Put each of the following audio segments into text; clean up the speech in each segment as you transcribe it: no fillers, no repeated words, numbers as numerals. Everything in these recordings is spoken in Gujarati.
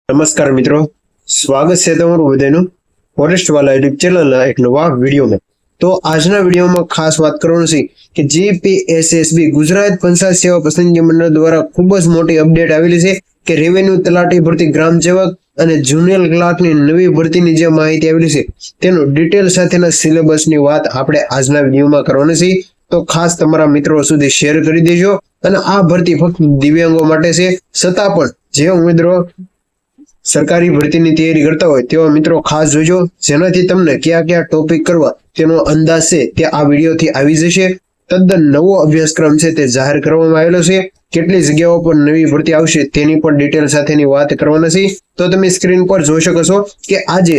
નમસ્કાર મિત્રો, સ્વાગત છે તમારું બધાનું ફોરેસ્ટ વાલા યુટ્યુબ ચેનલના એક નવા વિડીયોમાં। તો આજના વિડીયોમાં ખાસ વાત કરવાનું છે કે જીપીએસએસબી ગુજરાત પંચાયત સેવા પસંદગી મંડળ દ્વારા ખૂબ જ મોટી અપડેટ આવેલી છે કે રેવન્યુ તલાટી ભરતી, ગ્રામ સેવક અને જુનિયર ક્લાર્કની નવી ભરતીની જે માહિતી આવેલી છે તેનું ડિટેલ સાથેના સિલેબસની વાત આપણે આજના વિડીયોમાં કરવાની છે। તો ખાસ તમારા મિત્રો સુધી શેર કરી દેજો। અને આ ભરતી ફક્ત દિવ્યાંગો માટે છે, છતાં પણ જે ઉમેદવારો સરકારી ભરતીની તૈયારી કરતા હોય તેવા મિત્રો ખાસ જોજો, જેનાથી તમને કયા કયા ટોપિક કરવા તેનો અંદાજ છે તે આ વિડીયોથી આવી જશે। તદ્દન નવો અભ્યાસક્રમ છે તે જાહેર કરવામાં આવેલો છે, કેટલી જગ્યાઓ પર નવી ભરતી આવશે તેની પણ ડિટેલ સાથેની વાત કરવાના છે। તો તમે સ્ક્રીન પર જોઈ શકો છો કે આજે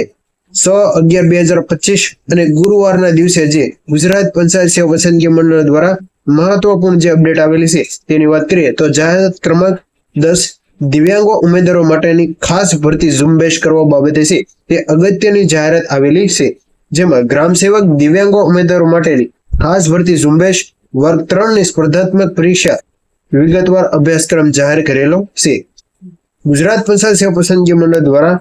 6/11/2025 અને ગુરુવારના દિવસે જે ગુજરાત પંચાયત સેવા પસંદગી મંડળ દ્વારા મહત્વપૂર્ણ જે અપડેટ આવેલી છે તેની વાત કરીએ તો જાહેરાત ક્રમાંક 10 દિવ્યાંગો ઉમેદવારો માટેની ખાસ ભરતી ઝુંબેશ કરવા બાબતે છે તે અગત્યની જાહેરાત આવેલી છે, જેમાં ગ્રામ સેવક દિવ્યાંગો ઉમેદવારો માટેની ખાસ ભરતી ઝુંબેશ વર્ગ 3 ની સ્પર્ધાત્મક પરીક્ષા વિગતવાર અભ્યાસક્રમ જાહેર કરેલો છે। ગુજરાત પંચાયત સેવા પસંદગી મંડળ દ્વારા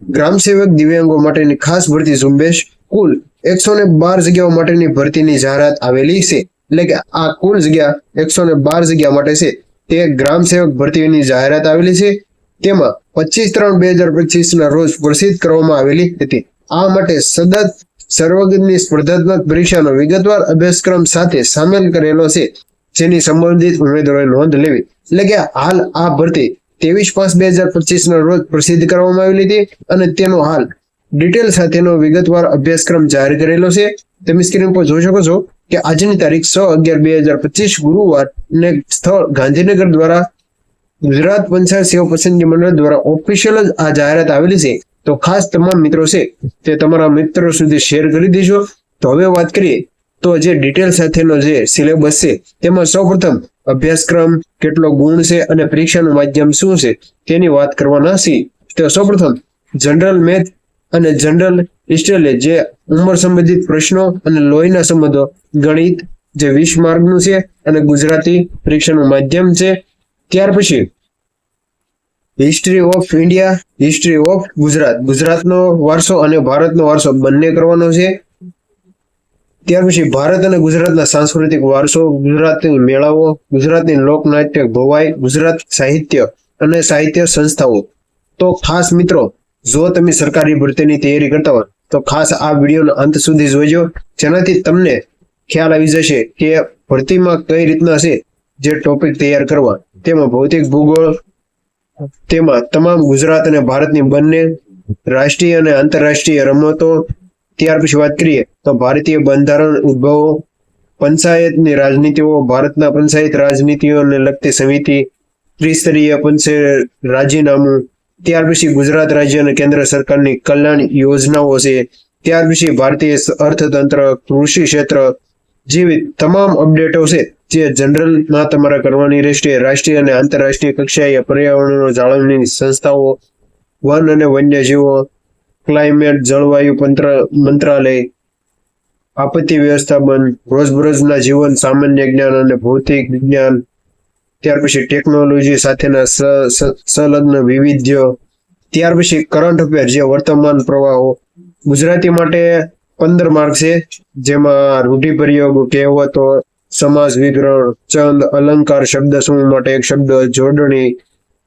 ગ્રામ સેવક દિવ્યાંગો માટેની ખાસ ભરતી ઝુંબેશ કુલ 112 જગ્યાઓ માટેની ભરતીની જાહેરાત આવેલી છે, એટલે કે આ કુલ જગ્યા 112 જગ્યા માટે છે તે ગ્રામ સેવક ભરતીની જાહેરાત આવેલી છે। તેમાં 25/3/2025 ના રોજ પ્રસિદ્ધ કરવામાં આવેલી હતી। આ માટે સતત સર્વગતની સ્પર્ધાત્મક પરીક્ષાનો વિગતવાર અભ્યાસક્રમ સાથે સામેલ કરેલો છે, જેની સંબંધિત ઉમેદવારોએ નોંધ લેવી। એટલે કે હાલ આ ભરતી 23/5/2025 ના રોજ પ્રસિદ્ધ કરવામાં આવેલી હતી અને તેનો હાલ ડિટેલ સાથેનો વિગતવાર અભ્યાસક્રમ જાહેર કરેલો છે। તમે સ્ક્રીન પર જોઈ શકો છો કે આજની તારીખ 6/11/2025 ગુરુવાર ને સ્થળ ગાંધીનગર દ્વારા ગુજરાત પંચાયત સેવા પસંદગી મંડળ દ્વારા ઓફિશિયલ જ આ જાહેરાત આવેલી છે। તો ખાસ તમામ મિત્રો છે તે તમારા મિત્રો સુધી શેર કરી દેજો। તો હવે વાત કરીએ તો જે ડિટેલ સાથેનો જે સિલેબસ છે તેમાં સૌપ્રથમ અભ્યાસક્રમ, કેટલો ગુણ છે અને પરીક્ષાનું માધ્યમ શું છે તેની વાત કરવાના છે। તો સૌપ્રથમ જનરલ મેથ અને જનરલ હિસ્ટ્રી જે ઉંમર સંબંધિત પ્રશ્નો અને લોહીના સંબંધો, ગણિત જે 20 માર્કનું છે અને ગુજરાતી પરીક્ષાનું માધ્યમ છે। ત્યાર પછી history of India, history of Gujarat, ગુજરાતનો વારસો અને ભારતનો વારસો બંને કરવાનો છે। ત્યાર પછી ભારત અને ગુજરાતના સાંસ્કૃતિક વારસો, ગુજરાતની મેળાઓ, ગુજરાતની લોકનાટ્ય ભવાઈ, ગુજરાત સાહિત્ય અને સાહિત્ય સંસ્થાઓ। તો ખાસ મિત્રો જો તમે સરકારી ભરતીની તૈયારી કરતા હોય તો ખાસ આ વિડીયોનો અંત સુધી જોજો, જેનાથી તમને ખ્યાલ આવી જશે કે ભરતીમાં કઈ રીતના છે જે ટોપિક તૈયાર કરવા। તેમાં ભૌતિક ભૂગોળ, તેમાં તમામ ગુજરાત અને ભારતની બંને રાષ્ટ્રીય અને આંતરરાષ્ટ્રીય રમતો। ત્યાર પછી વાત કરીએ તો ભારતીય બંધારણ, ઉદ્ભવો, પંચાયતની રાજનીતિઓ, ભારતના પંચાયત રાજનીતિઓને લગતી સમિતિ, ત્રિસ્તરીય પંચાયત રાજીનામું। ત્યાર પછી ગુજરાત રાજ્ય અને કેન્દ્ર સરકારની કલ્યાણ યોજનાઓ છે। ત્યાર પછી ભારતીય અર્થતંત્ર, કૃષિ ક્ષેત્ર જેવી તમામ અપડેટો છે જે જનરલમાં તમારે કરવાની રહેશે। રાષ્ટ્રીય અને આંતરરાષ્ટ્રીય કક્ષાએ પર્યાવરણ જાળવણીની સંસ્થાઓ, વન અને વન્યજીવો, ક્લાઇમેટ જળવાયુ મંત્રાલય, આપત્તિ વ્યવસ્થાપન, રોજબરોજના જીવન, સામાન્ય જ્ઞાન અને ભૌતિક વિજ્ઞાન। ત્યાર પછી ટેકનોલોજી સાથેના સંલગ્ન વિવિધ્ય। ત્યાર પછી કરંટ અફેર જે વર્તમાન પ્રવાહો, ગુજરાતી માટે 15 માર્ક છે, જેમાં રૂઢિપ્રયોગ, કહેવતો, સમાસ વિગ્રહ, છંદ, અલંકાર, શબ્દ સમૂહ માટે એક શબ્દ, જોડણી,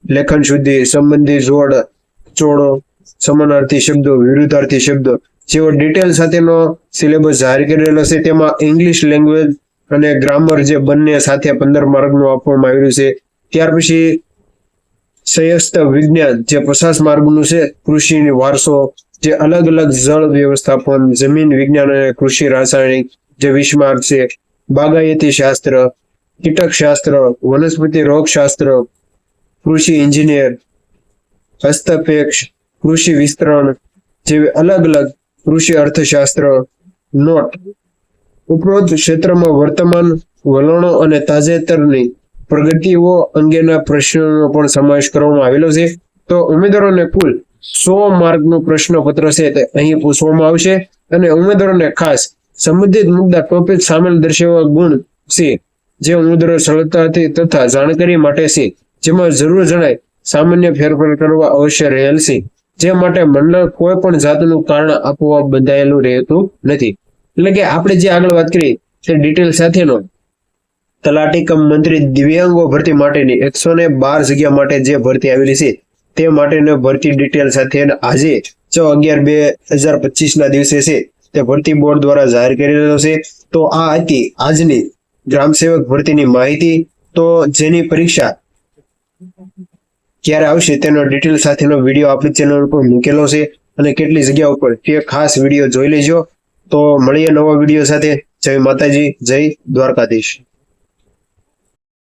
લેખન શુદ્ધિ, સંબંધી જોડ, ચોડો, સમાનાર્થી શબ્દો, વિરુદ્ધાર્થી શબ્દો જેવો ડિટેલ સાથેનો સિલેબસ જાહેર કરેલો છે। તેમાં ઇંગ્લિશ લેંગ્વેજ અને ગ્રામર જે બંને સાથે 15 માર્કનું આપવામાં આવ્યું છે। ત્યાર પછી સંયસ્ત વિજ્ઞાન જે 50 માર્કનું છે, કૃષિની વારસો જે અલગ અલગ જળ વ્યવસ્થાપન, જમીન વિજ્ઞાન અને કૃષિ રાસાયણિક જે 20 માર્ક છે, બાગાયતી શાસ્ત્ર, કીટક શાસ્ત્ર, વનસ્પતિ રોગ શાસ્ત્ર, કૃષિ એન્જિનિયર, હસ્તક્ષેપ, કૃષિ વિસ્તરણ જેવી અલગ અલગ કૃષિ અર્થશાસ્ત્ર નોટ। ઉપરોક્ત ક્ષેત્રમાં વર્તમાન વલણો અને તાજેતરની પ્રગતિઓ અંગેના પ્રશ્નોનો પણ સમાવેશ કરવામાં આવેલો છે। તો ઉમેદવારોને કુલ 100 માર્કનું પ્રશ્નપત્ર છે તે અહીં પૂછવામાં આવશે અને ઉમેદવારોને ખાસ સંબંધિત મુદ્દા ટોપિક સામેલ દર્શાવવા ગુણ છે જે ઉમેદવારો સરળતાથી તથા જાણકારી માટે છે, જેમાં જરૂર જણાય સામાન્ય ફેરફાર કરવા અવશ્ય રહેલ છે, જે માટે મંડળ કોઈ પણ જાતનું કારણ આપવા બંધાયેલું રહેતું નથી. એટલે કે આપણે જે આગળ વાત કરી તે ડિટેલ સાથેનો તલાટી કમ મંત્રી દિવ્યાંગો ભરતી માટેની 112 જગ્યા માટે જે ભરતી આવેલી છે તે માટેની ભરતી ડિટેલ સાથે આજે 4/11/2025 ના દિવસે છે તે ભરતી બોર્ડ દ્વારા જાહેર કરેલો છે. તો આ હતી આજની ગ્રામ સેવક ભરતીની માહિતી. તો જેની પરીક્ષા ક્યારે આવશે તેનો ડિટેલ સાથેનો વિડીયો આપણી ચેનલ ઉપર મૂકેલો છે અને કેટલી જગ્યા ઉપર તે ખાસ વિડીયો જોઈ લેજો. તો મળીએ નવા વિડીયો સાથે. જય માતાજી, જય દ્વારકાધીશ.